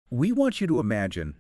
We want you to imagine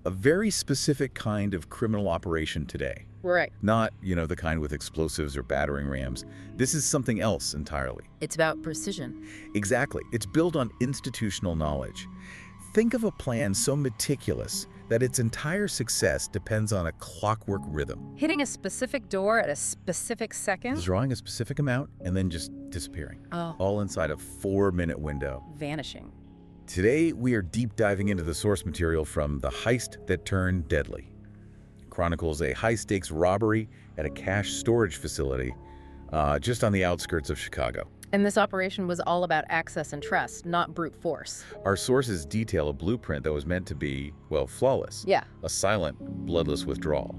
a very specific kind of criminal operation today. Right. Not, the kind with explosives or battering rams. This is something else entirely. It's about precision. Exactly. It's built on institutional knowledge. Think of a plan so meticulous that its entire success depends on a clockwork rhythm. Hitting a specific door at a specific second? Drawing a specific amount and then just disappearing. Oh. All inside a 4-minute window. Vanishing. Today, we are deep diving into the source material from The Heist That Turned Deadly. It chronicles a high-stakes robbery at a cash storage facility just on the outskirts of Chicago. And this operation was all about access and trust, not brute force. Our sources detail a blueprint that was meant to be, well, flawless. Yeah. A silent, bloodless withdrawal.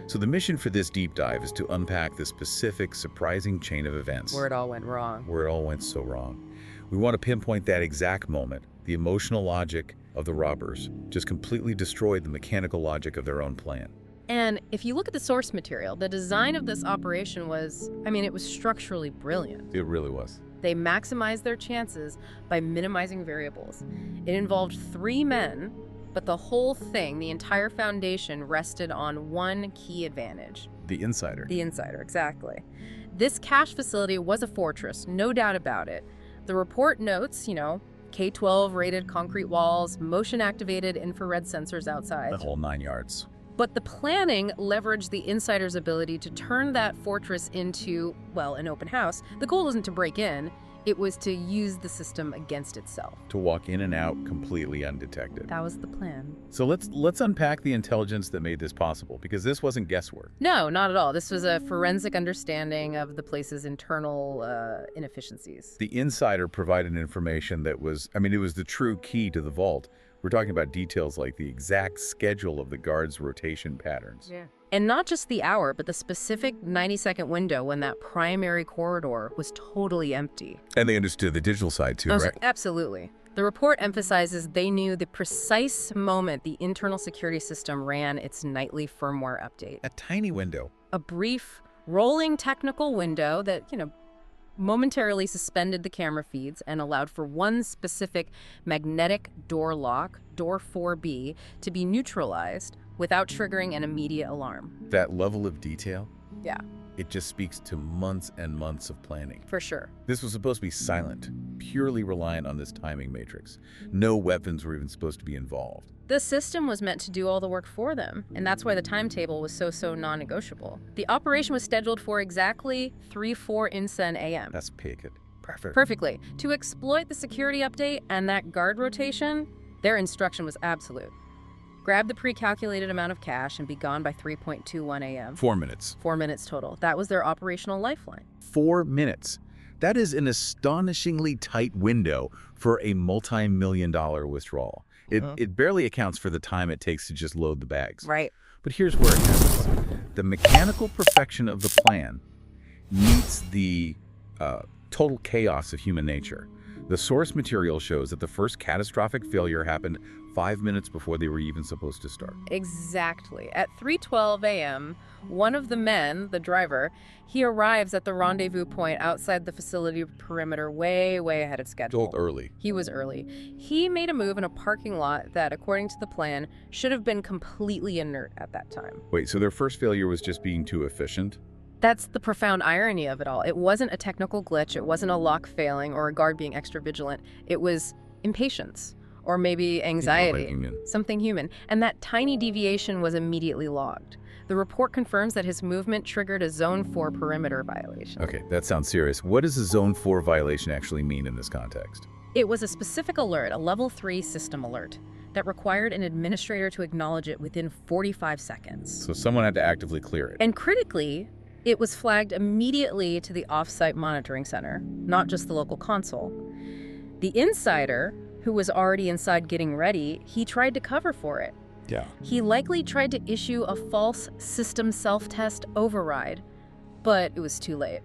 So the mission for this deep dive is to unpack the specific, surprising chain of events. Where it all went wrong. Where it all went so wrong. We want to pinpoint that exact moment. The emotional logic of the robbers just completely destroyed the mechanical logic of their own plan. And if you look at the source material, the design of this operation was, it was structurally brilliant. It really was. They maximized their chances by minimizing variables. It involved 3 men, but the whole thing, the entire foundation, rested on one key advantage. The insider. The insider, exactly. This cash facility was a fortress, no doubt about it. The report notes, K-12 rated concrete walls, motion-activated infrared sensors outside. The whole 9 yards. But the planning leveraged the insider's ability to turn that fortress into, well, an open house. The goal wasn't to break in, it was to use the system against itself. To walk in and out completely undetected. That was the plan. So let's unpack the intelligence that made this possible, because this wasn't guesswork. No, not at all. This was a forensic understanding of the place's internal inefficiencies. The insider provided information that was, it was the true key to the vault. We're talking about details like the exact schedule of the guards' rotation patterns. Yeah. And not just the hour, but the specific 90-second window when that primary corridor was totally empty. And they understood the digital side too, right? Absolutely. The report emphasizes they knew the precise moment the internal security system ran its nightly firmware update. A tiny window. A brief, rolling technical window that, momentarily suspended the camera feeds and allowed for one specific magnetic door lock, door 4B, to be neutralized without triggering an immediate alarm. That level of detail? Yeah. It just speaks to months and months of planning. For sure. This was supposed to be silent, purely reliant on this timing matrix. No weapons were even supposed to be involved. The system was meant to do all the work for them, and that's why the timetable was so non-negotiable. The operation was scheduled for exactly 3:04 INCEN a.m. That's Pickett. Perfect. Perfectly. To exploit the security update and that guard rotation, their instruction was absolute. Grab the pre-calculated amount of cash and be gone by 3:21 a.m. 4 minutes. 4 minutes total. That was their operational lifeline. 4 minutes. That is an astonishingly tight window for a multi-million-dollar withdrawal. It barely accounts for the time it takes to just load the bags. Right. But here's where it happens. The mechanical perfection of the plan meets the total chaos of human nature. The source material shows that the first catastrophic failure happened 5 minutes before they were even supposed to start. Exactly. At 3:12 a.m., one of the men, the driver, he arrives at the rendezvous point outside the facility perimeter way ahead of schedule. Early. He was early. He made a move in a parking lot that, according to the plan, should have been completely inert at that time. Wait, so their first failure was just being too efficient? That's the profound irony of it all. It wasn't a technical glitch, it wasn't a lock failing or a guard being extra vigilant. It was impatience. Or maybe anxiety, something human. And that tiny deviation was immediately logged. The report confirms that his movement triggered a Zone 4 perimeter violation. Okay, that sounds serious. What does a Zone 4 violation actually mean in this context? It was a specific alert, a Level 3 system alert, that required an administrator to acknowledge it within 45 seconds. So someone had to actively clear it. And critically, it was flagged immediately to the off-site monitoring center, not just the local console. The insider, who was already inside getting ready, he tried to cover for it. Yeah. He likely tried to issue a false system self-test override, but it was too late.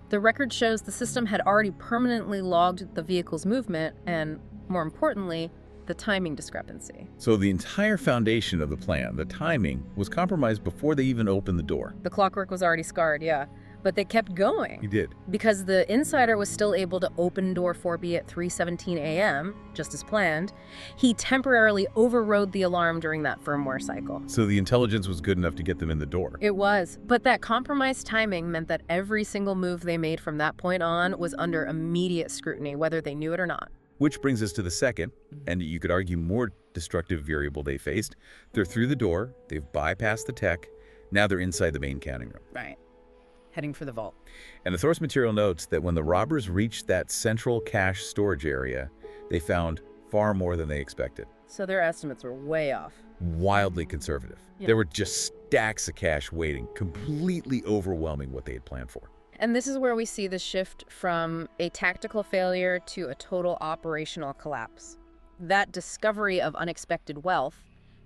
The record shows the system had already permanently logged the vehicle's movement and, more importantly, the timing discrepancy. So the entire foundation of the plan, the timing, was compromised before they even opened the door. The clockwork was already scarred, yeah. But they kept going. He did. Because the insider was still able to open door 4B at 3:17 a.m., just as planned, he temporarily overrode the alarm during that firmware cycle. So the intelligence was good enough to get them in the door. It was, but that compromised timing meant that every single move they made from that point on was under immediate scrutiny, whether they knew it or not. Which brings us to the second, and you could argue more destructive variable they faced. They're through the door, they've bypassed the tech, now they're inside the main counting room. Right. Heading for the vault. And the source material notes that when the robbers reached that central cash storage area, they found far more than they expected. So their estimates were way off. Wildly conservative. Yeah. There were just stacks of cash waiting, completely overwhelming what they had planned for. And this is where we see the shift from a tactical failure to a total operational collapse. That discovery of unexpected wealth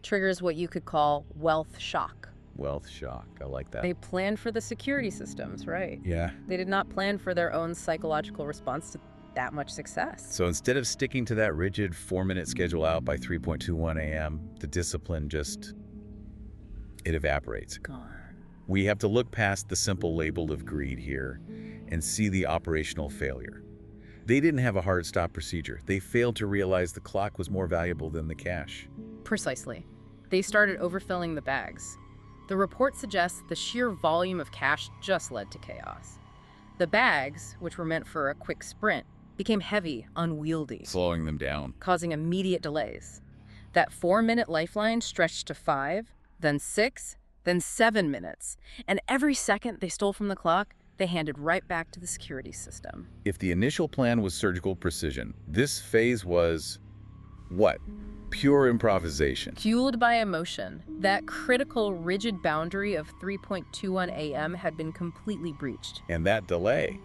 triggers what you could call wealth shock. Wealth shock. I like that. They planned for the security systems, right? Yeah. They did not plan for their own psychological response to that much success. So instead of sticking to that rigid 4-minute schedule out by 3:21 a.m., the discipline it evaporates. Gone. We have to look past the simple label of greed here and see the operational failure. They didn't have a hard stop procedure. They failed to realize the clock was more valuable than the cash. Precisely. They started overfilling the bags. The report suggests the sheer volume of cash just led to chaos. The bags, which were meant for a quick sprint, became heavy, unwieldy, Slowing them down. causing immediate delays. That 4-minute lifeline stretched to 5, then 6, then 7 minutes. And every second they stole from the clock, they handed right back to the security system. If the initial plan was surgical precision, this phase was what? Pure improvisation. Fueled by emotion, that critical, rigid boundary of 3:21 a.m. had been completely breached. And that delay,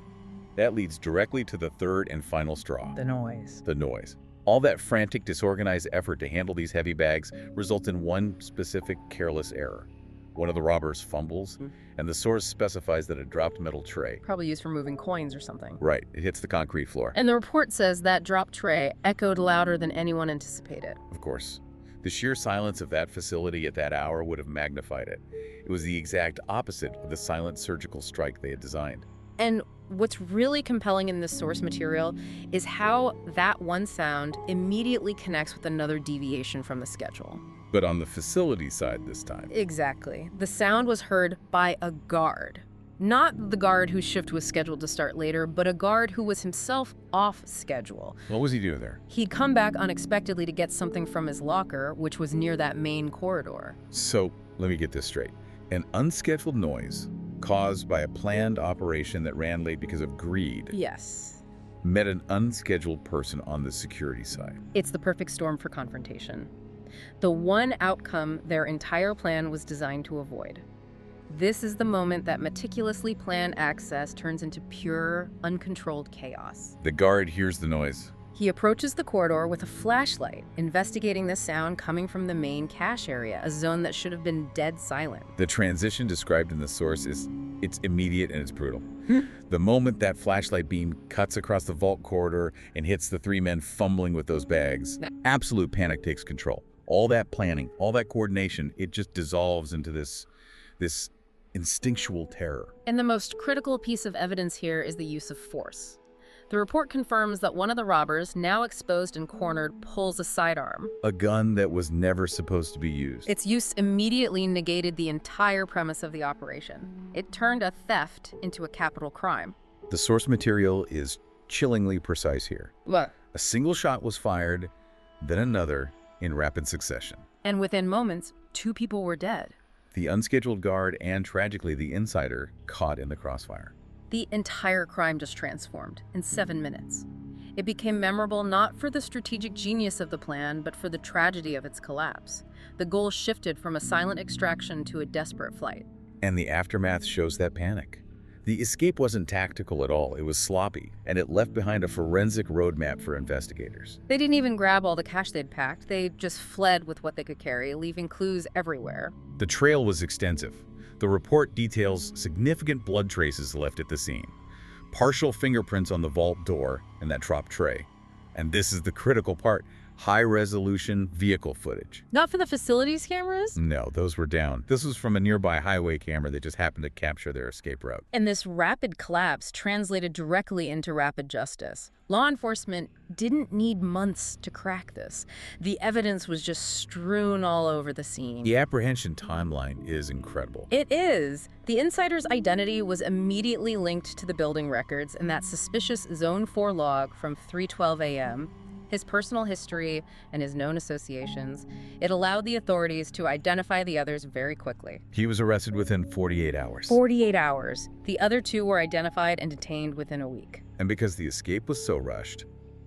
that leads directly to the third and final straw. The noise. The noise. All that frantic, disorganized effort to handle these heavy bags results in one specific careless error. One of the robbers fumbles, and the source specifies that a dropped metal tray. Probably used for moving coins or something. Right, it hits the concrete floor. And the report says that dropped tray echoed louder than anyone anticipated. Of course. The sheer silence of that facility at that hour would have magnified it. It was the exact opposite of the silent surgical strike they had designed. And what's really compelling in this source material is how that one sound immediately connects with another deviation from the schedule. But on the facility side this time. Exactly. The sound was heard by a guard. Not the guard whose shift was scheduled to start later, but a guard who was himself off schedule. What was he doing there? He'd come back unexpectedly to get something from his locker, which was near that main corridor. So, let me get this straight. An unscheduled noise caused by a planned operation that ran late because of greed Yes. met an unscheduled person on the security side. It's the perfect storm for confrontation. The one outcome their entire plan was designed to avoid. This is the moment that meticulously planned access turns into pure, uncontrolled chaos. The guard hears the noise. He approaches the corridor with a flashlight, investigating the sound coming from the main cache area, a zone that should have been dead silent. The transition described in the source it's immediate and it's brutal. The moment that flashlight beam cuts across the vault corridor and hits the three men fumbling with those bags, absolute panic takes control. All that planning, all that coordination, it just dissolves into this instinctual terror. And the most critical piece of evidence here is the use of force. The report confirms that one of the robbers, now exposed and cornered, pulls a sidearm. A gun that was never supposed to be used. Its use immediately negated the entire premise of the operation. It turned a theft into a capital crime. The source material is chillingly precise here. What? A single shot was fired, then another in rapid succession. And within moments, 2 people were dead. The unscheduled guard and, tragically, the insider caught in the crossfire. The entire crime just transformed in 7 minutes. It became memorable not for the strategic genius of the plan, but for the tragedy of its collapse. The goal shifted from a silent extraction to a desperate flight. And the aftermath shows that panic. The escape wasn't tactical at all, it was sloppy, and it left behind a forensic roadmap for investigators. They didn't even grab all the cash they'd packed. They just fled with what they could carry, leaving clues everywhere. The trail was extensive. The report details significant blood traces left at the scene, partial fingerprints on the vault door and that dropped tray. And this is the critical part. high-resolution vehicle footage. Not for the facilities cameras? No, those were down. This was from a nearby highway camera that just happened to capture their escape route. And this rapid collapse translated directly into rapid justice. Law enforcement didn't need months to crack this. The evidence was just strewn all over the scene. The apprehension timeline is incredible. It is. The insider's identity was immediately linked to the building records and that suspicious Zone 4 log from 3:12 a.m., his personal history, and his known associations. It allowed the authorities to identify the others very quickly. He was arrested within 48 hours. 48 hours. The other two were identified and detained within a week. And because the escape was so rushed,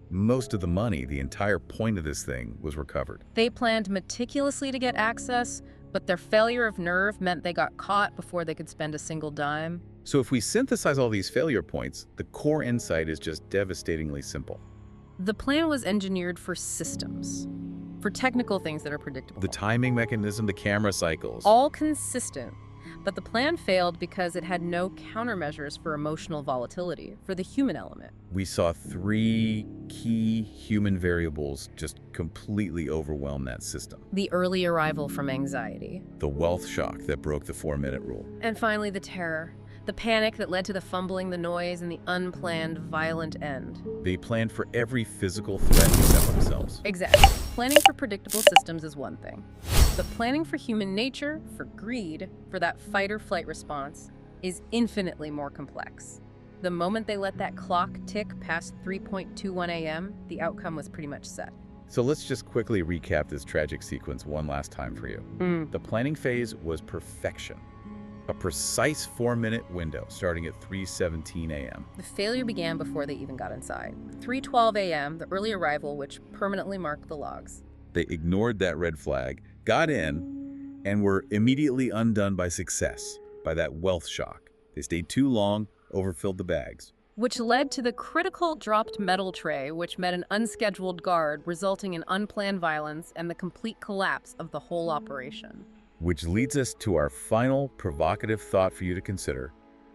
most of the money, the entire point of this thing, was recovered. They planned meticulously to get access, but their failure of nerve meant they got caught before they could spend a single dime. So if we synthesize all these failure points, the core insight is just devastatingly simple. The plan was engineered for systems, for technical things that are predictable. The timing mechanism, the camera cycles. All consistent. But the plan failed because it had no countermeasures for emotional volatility, for the human element. We saw 3 key human variables just completely overwhelm that system. The early arrival from anxiety. The wealth shock that broke the 4-minute rule. And finally, the terror. The panic that led to the fumbling, the noise, and the unplanned, violent end. They planned for every physical threat except themselves. Exactly. Planning for predictable systems is one thing. But planning for human nature, for greed, for that fight-or-flight response, is infinitely more complex. The moment they let that clock tick past 3:21 a.m., the outcome was pretty much set. So let's just quickly recap this tragic sequence one last time for you. The planning phase was perfection. A precise 4-minute window starting at 3:17 a.m. The failure began before they even got inside. 3:12 a.m., the early arrival, which permanently marked the logs. They ignored that red flag, got in, and were immediately undone by success, by that wealth shock. They stayed too long, overfilled the bags. Which led to the critical dropped metal tray, which met an unscheduled guard, resulting in unplanned violence and the complete collapse of the whole operation. Which leads us to our final provocative thought for you to consider,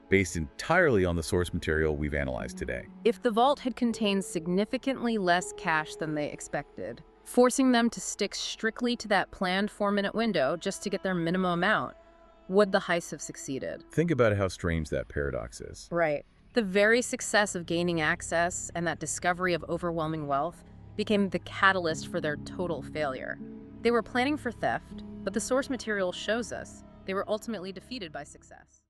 based entirely on the source material we've analyzed today. If the vault had contained significantly less cash than they expected, forcing them to stick strictly to that planned 4-minute window just to get their minimum amount, would the heist have succeeded? Think about how strange that paradox is. Right. The very success of gaining access and that discovery of overwhelming wealth became the catalyst for their total failure. They were planning for theft, but the source material shows us they were ultimately defeated by success.